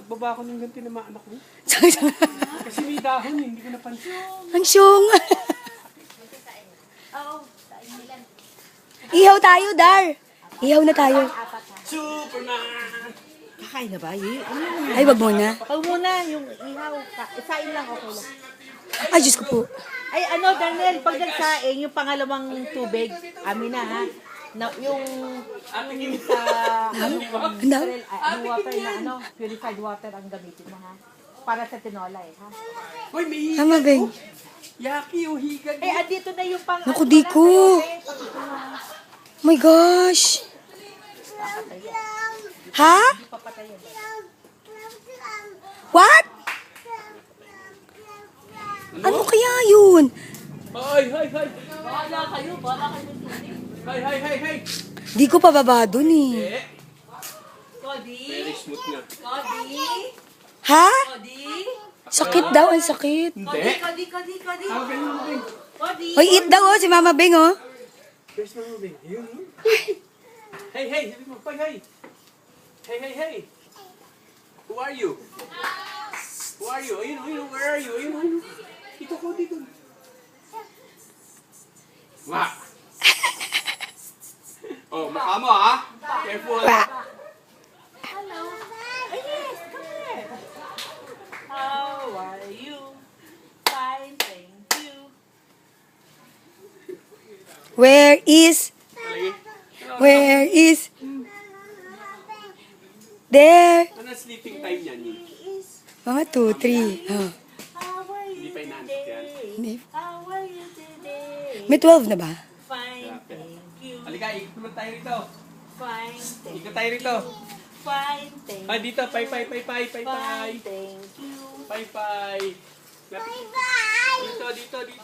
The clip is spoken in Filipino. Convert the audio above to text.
Nagbaba ako ng ganti ng mga anak mo. Kasi may dahon, hindi ko napansin. Ang syong. Oo, sain nila. Ihaw tayo, Dar. Ihaw na tayo. Superman! Kakain na ba? Ay, wag muna. Pag muna, yung ihaw, isain lang, okay lang. Ay, Diyos ko po. Ay, ano, Daniel, pag nagsaing, yung pangalawang tubig, amin na, ha? Na, yung sa, Ano? water na, purified water ang gamitin mo, ha? Para sa tinola, ha? Hoy, may higad. Tama, Beng. Yaki, yung higad. Eh, andito na yung pang... Naku, di ko. Oh my gosh. Ha? What? Ano kaya yun? Hoy, hoy, hoy. Bahala kayo Hoy, hoy, hoy, hoy. Di ko pababa dun eh. Eh, Cody? very smooth nga. Cody? Ha? Cody? Sakit daw, ang sakit. Hindi. Cody? Ah, Beng, Mama Beng. Cody? Hoy, eat daw oh, si Mama Beng oh. Where's Mama Beng? Ayun, oh. Hey, hey, sabi mo, hoy, hey. Hey, hey, hey. Who are you? Who are you? Ayun, ayun, where are you? Ayun, ayun. Dito ko, dito. Wah. Oh, mukha mo ha. Careful. Hello. Ay, yes, come here. How are you? Fine, thank you. Where is, Lagi. where is, there. Ano sleeping time yan? Mga 2, 3. Oh. How are Hindi you pa inaantok yan. Hindi. How are you today? May 12 na ba? Fine, thank you. Halika, ikot naman tayo rito. Fine, thank Ikot tayo rito. Fine, thank Ah, dito. Pay, pay, pay, pay, pay, Fine, pay. thank you. Pay, pay. Bye-bye. Dito, dito, dito.